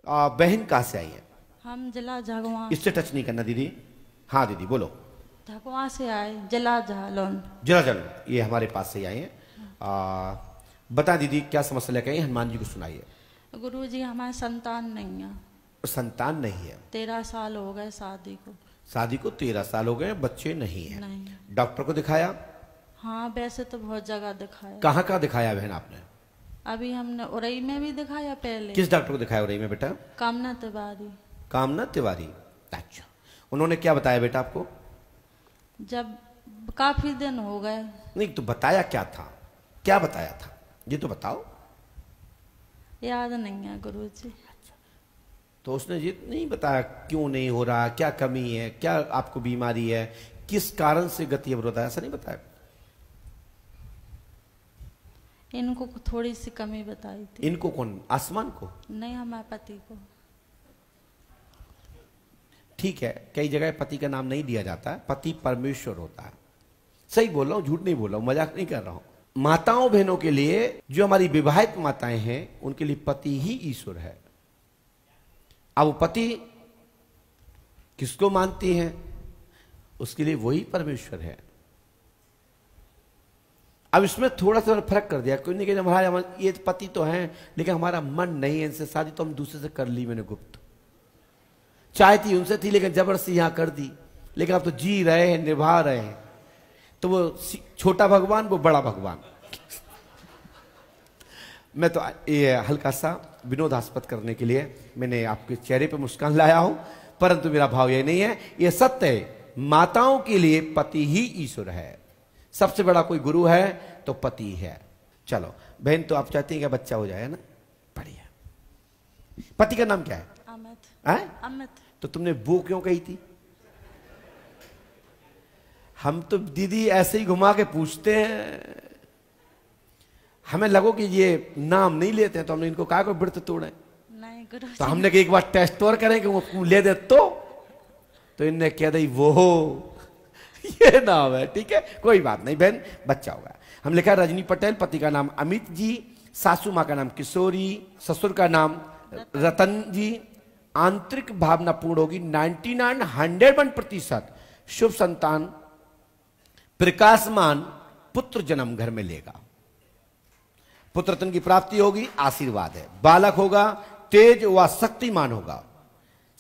बहन कहाँ से आई है? हम जिला झागवा। इससे टच नहीं करना दीदी। हाँ दीदी बोलो। झागवा से आए, जिला झालोन। जिला झालोन, ये हमारे पास से आई है। बता दीदी क्या समस्या लेकर आई? हनुमान जी को सुनाइए। गुरुजी हमारे संतान नहीं है। संतान नहीं है? 13 साल हो गए शादी को। शादी को 13 साल हो गए, बच्चे नहीं है? नहीं। डॉक्टर को दिखाया? हाँ वैसे तो बहुत जगह दिखाया। कहाँ कहाँ दिखाया बहन आपने? अभी हमने उरई में भी दिखाया पहले। किस डॉक्टर को दिखाया उरई में बेटा? कामना तिवारी। कामना तिवारी, अच्छा। उन्होंने क्या बताया बेटा आपको? जब काफी दिन हो गए। नहीं तो बताया क्या था? क्या बताया था ये तो बताओ। याद नहीं है गुरुजी। तो उसने ये नहीं बताया क्यों नहीं हो रहा, क्या कमी है, क्या आपको बीमारी है, किस कारण से गति अवरोध है, ऐसा नहीं बताया? इनको थोड़ी सी कमी बताई थी। इनको कौन? आसमान को? नहीं, हमारे पति को। ठीक है, कई जगह पति का नाम नहीं दिया जाता है, पति परमेश्वर होता है। सही बोल रहा हूं, झूठ नहीं बोल रहा हूं, मजाक नहीं कर रहा हूं। माताओं बहनों के लिए, जो हमारी विवाहित माताएं हैं, उनके लिए पति ही ईश्वर है। अब वो पति किसको मानती हैं, उसके लिए वही परमेश्वर है। अब इसमें थोड़ा सा फर्क कर दिया, कोई नहीं कहे हमारा ये पति तो हैं लेकिन हमारा मन नहीं है इनसे, शादी तो हम दूसरे से कर ली, मैंने गुप्त। चाहती उनसे थी लेकिन जबरदस्ती यहां कर दी, लेकिन अब तो जी रहे हैं, निभा रहे हैं। तो वो छोटा भगवान, वो बड़ा भगवान। मैं तो ये हल्का सा विनोदास्पद करने के लिए मैंने आपके चेहरे पे मुस्कान लाया हूं, परंतु मेरा भाव ये नहीं है, ये सत्य है। माताओं के लिए पति ही ईश्वर है। सबसे बड़ा कोई गुरु है तो पति है। चलो बहन, तो आप चाहती हैं कि बच्चा हो जाए, है ना? बढ़िया। पति का नाम क्या है? अमित। अमित। तो तुमने वो क्यों कही थी? हम तो दीदी ऐसे ही घुमा के पूछते हैं, हमें लगो कि ये नाम नहीं लेते हैं, तो हमने इनको कहा को व्रत तोड़े। नहीं गुरु। तो हमने कि एक बार टेस्ट और करें कि वो ले दे तो इनने कह दी वो ये नाम है। ठीक है, कोई बात नहीं बहन, बच्चा होगा। हम लिखा रजनी पटेल, पति का नाम अमित जी, सासू माँ का नाम किशोरी, ससुर का नाम रतन जी। आंतरिक भावना पूर्ण होगी 99 101%। शुभ संतान, प्रकाशमान पुत्र जन्म घर में लेगा, पुत्र रत्न की प्राप्ति होगी, आशीर्वाद है। बालक होगा, तेज व शक्तिमान होगा,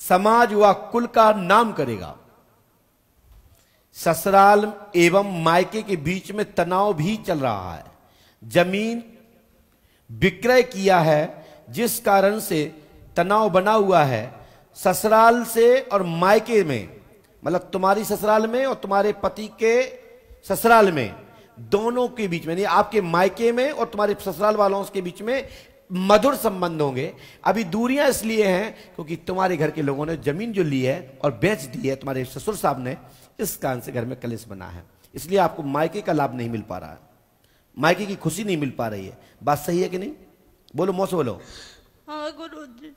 समाज व कुल का नाम करेगा। ससुराल एवं मायके के बीच में तनाव भी चल रहा है। जमीन विक्रय किया है जिस कारण से तनाव बना हुआ है। ससुराल से और मायके में, मतलब तुम्हारी ससुराल में और तुम्हारे पति के ससुराल में, दोनों के बीच में, नहीं आपके मायके में और तुम्हारे ससुराल वालों के बीच में मधुर संबंध होंगे। अभी दूरियां इसलिए हैं क्योंकि तुम्हारे घर के लोगों ने जमीन जो ली है और बेच दी है तुम्हारे ससुर साहब ने, इस कारण से घर में कलेश बना है। इसलिए आपको मायके का लाभ नहीं मिल पा रहा है, मायके की खुशी नहीं मिल पा रही है। बात सही है कि नहीं? बोलो, मौत से बोलो। हाँ गुरुजी।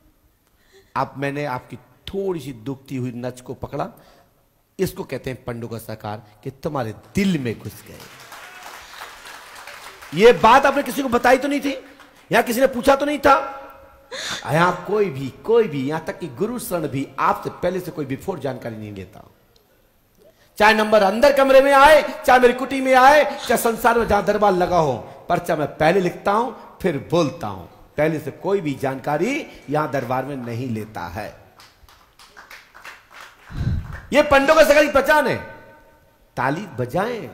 अब मैंने आपकी थोड़ी सी दुखती हुई नच को पकड़ा, इसको कहते हैं पंडों का साकार, कि तुम्हारे दिल में घुस गए। ये बात आपने किसी को बताई तो नहीं थी? यहां किसी ने पूछा तो नहीं था? यहां कोई भी यहां तक कि गुरु शरण भी आपसे पहले से कोई बिफोर जानकारी नहीं लेता। चाहे नंबर अंदर कमरे में आए, चाहे मेरी कुटी में आए, चाहे संसार में जहां दरबार लगा हो, पर्चा मैं पहले लिखता हूं फिर बोलता हूं। पहले से कोई भी जानकारी यहां दरबार में नहीं लेता है। ये पंडों का सगाई पहचान है। ताली बजाएं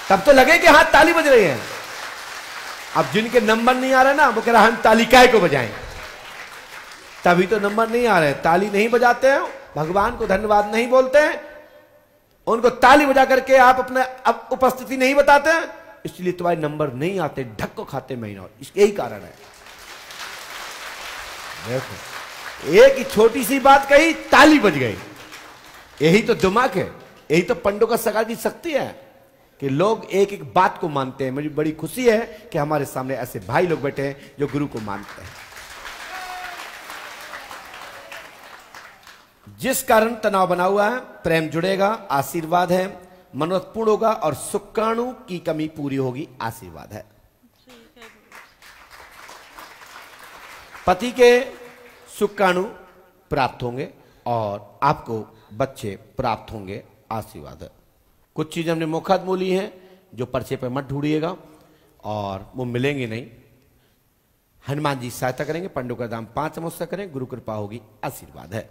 तब तो लगे कि हाथ ताली बज रही है। अब जिनके नंबर नहीं आ रहे ना, वो कह रहा हम ताली काहे को बजाएं, तभी तो नंबर नहीं आ रहे। ताली नहीं बजाते हैं, भगवान को धन्यवाद नहीं बोलते हैं, उनको ताली बजा करके आप अपने उपस्थिति नहीं बताते हैं, इसलिए तुम्हारे नंबर नहीं आते, ढक को खाते महीना। इसके यही कारण है। देखो, एक ही छोटी सी बात कही, ताली बज गई। यही तो दिमाग है, यही तो पंडों का सगाई की शक्ति है कि लोग एक एक बात को मानते हैं। मुझे बड़ी खुशी है कि हमारे सामने ऐसे भाई लोग बैठे हैं जो गुरु को मानते हैं। जिस कारण तनाव बना हुआ है, प्रेम जुड़ेगा, आशीर्वाद है, मनोरथ पूर्ण होगा और शुक्राणु की कमी पूरी होगी, आशीर्वाद है। पति के शुक्राणु प्राप्त होंगे और आपको बच्चे प्राप्त होंगे, आशीर्वाद है। कुछ चीजें हमने मुखत बोली हैं जो पर्चे पे मत ढूंढिएगा और वो मिलेंगे नहीं। हनुमान जी सहायता करेंगे, पंडों का दाम 5 मुझसे करें, गुरु कृपा होगी, आशीर्वाद है।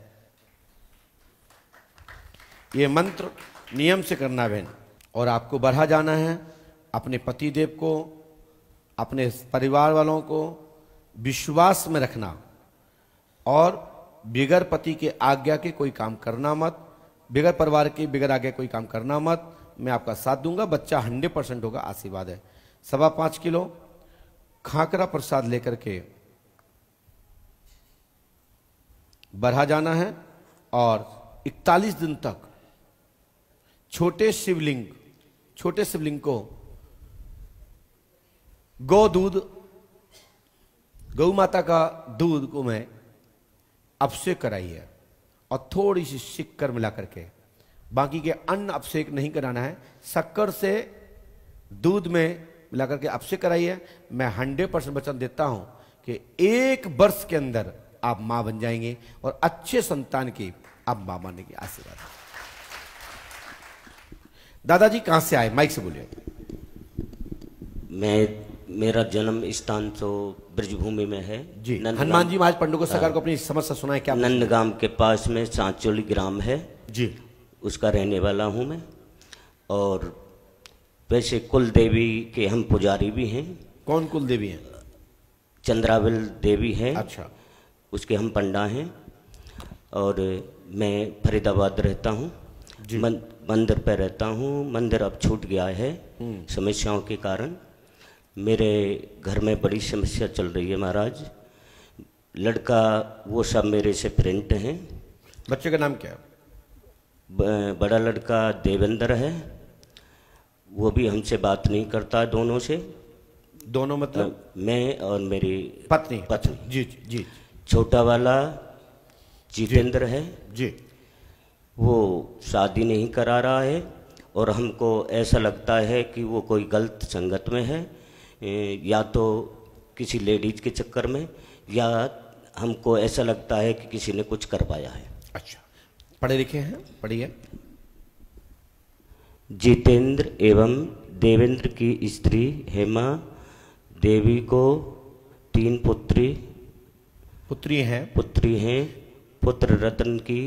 ये मंत्र नियम से करना बहन, और आपको बढ़ा जाना है। अपने पति देव को, अपने परिवार वालों को विश्वास में रखना और बिगर पति के आज्ञा के कोई काम करना मत, बिगर परिवार के बिगर आज्ञा कोई काम करना मत। मैं आपका साथ दूंगा, बच्चा 100% होगा, आशीर्वाद है। 5.25 किलो खाकरा प्रसाद लेकर के बढ़ा जाना है और 41 दिन तक छोटे शिवलिंग को गौ माता का दूध को मैं अभिषेक कराई है और थोड़ी सी शक्कर मिला करके, बाकी के अन्न अभिषेक नहीं कराना है, शक्कर से दूध में मिला करके अभिषेक कराई है। मैं 100% वचन देता हूं कि 1 वर्ष के अंदर आप मां बन जाएंगे और अच्छे संतान की आप मां बनने की आशीर्वाद। दादाजी कहां से आए, माइक से बोलिए। मेरा जन्म स्थान तो ब्रजभूमि में है जी। हनुमान जी महाराज पंडों को सरकार को अपनी समस्या सुनाए क्या? नंदगाम के पास में सांचोली ग्राम है जी, उसका रहने वाला हूं मैं। और वैसे कुल देवी के हम पुजारी भी हैं। कौन कुल देवी हैं? चंद्रावल देवी है। अच्छा, उसके हम पंडा हैं। और मैं फरीदाबाद रहता हूँ, मंदिर पर रहता हूँ। मंदिर अब छूट गया है समस्याओं के कारण। मेरे घर में बड़ी समस्या चल रही है महाराज। लड़का वो सब मेरे से प्रिंट हैं। बच्चे का नाम क्या है? बड़ा लड़का देवेंद्र है, वो भी हमसे बात नहीं करता। दोनों से, दोनों मतलब मैं और मेरी पत्नी। जी जी जी। छोटा वाला जितेंद्र है जी, वो शादी नहीं करा रहा है और हमको ऐसा लगता है कि वो कोई गलत संगत में है, या तो किसी लेडीज के चक्कर में, या हमको ऐसा लगता है कि किसी ने कुछ करवाया है। अच्छा, पढ़े लिखे हैं? पढ़िए। जितेंद्र एवं देवेंद्र की स्त्री हेमा देवी को 3 पुत्री हैं। पुत्र रत्न की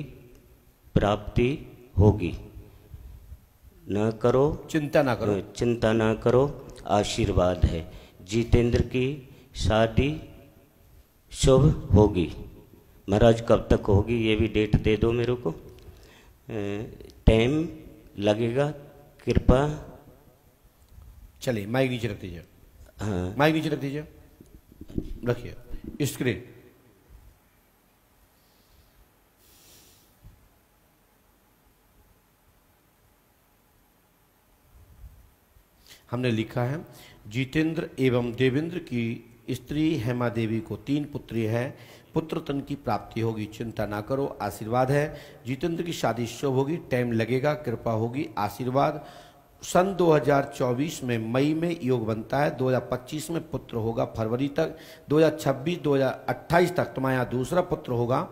प्राप्ति होगी। न करो चिंता ना करो, आशीर्वाद है। जितेंद्र की शादी शुभ होगी। महाराज कब तक होगी ये भी डेट दे दो मेरे को, टाइम लगेगा, कृपा। चलिए माइक नीचे रख दीजिए। हाँ, माइक नीचे रख दीजिए, रखिए स्क्रीन। हमने लिखा है जितेंद्र एवं देवेंद्र की स्त्री हेमा देवी को 3 पुत्री है, पुत्र तन की प्राप्ति होगी, चिंता ना करो, आशीर्वाद है। जितेंद्र की शादी शुभ होगी, टाइम लगेगा, कृपा होगी, आशीर्वाद। सन 2024 में मई में योग बनता है, 2025 में पुत्र होगा, फरवरी तक, 2026-2028 तक तुम्हारे यहाँ दूसरा पुत्र होगा।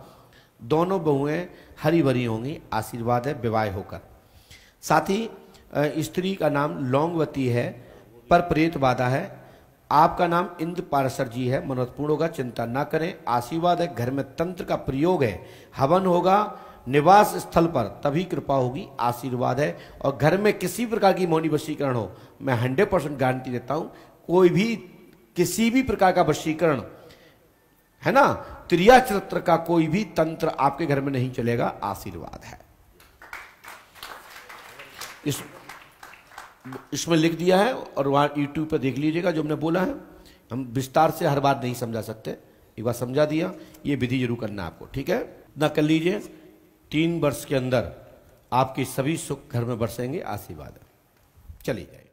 दोनों बहुएं हरी भरी होंगी, आशीर्वाद है, विवाह होकर। साथ ही स्त्री का नाम लौंगवती है, पर प्रेत बाधा है। आपका नाम इंद्र पारसर जी है, मनोरथपूर्ण होगा, चिंता ना करें, आशीर्वाद है। घर में तंत्र का प्रयोग है, हवन होगा निवास स्थल पर, तभी कृपा होगी, आशीर्वाद है। और घर में किसी प्रकार की मौनी वशीकरण हो, मैं 100% गारंटी देता हूं, कोई भी किसी भी प्रकार का वशीकरण है ना, त्रिया चरित्र का कोई भी तंत्र आपके घर में नहीं चलेगा, आशीर्वाद है। इसमें लिख दिया है और वहां यूट्यूब पर देख लीजिएगा जो हमने बोला है। हम विस्तार से हर बात नहीं समझा सकते, एक बार समझा दिया। ये विधि जरूर करना आपको, ठीक है ना? कर लीजिए। 3 वर्ष के अंदर आपके सभी सुख घर में बरसेंगे, आशीर्वाद है। चलिए जाइए।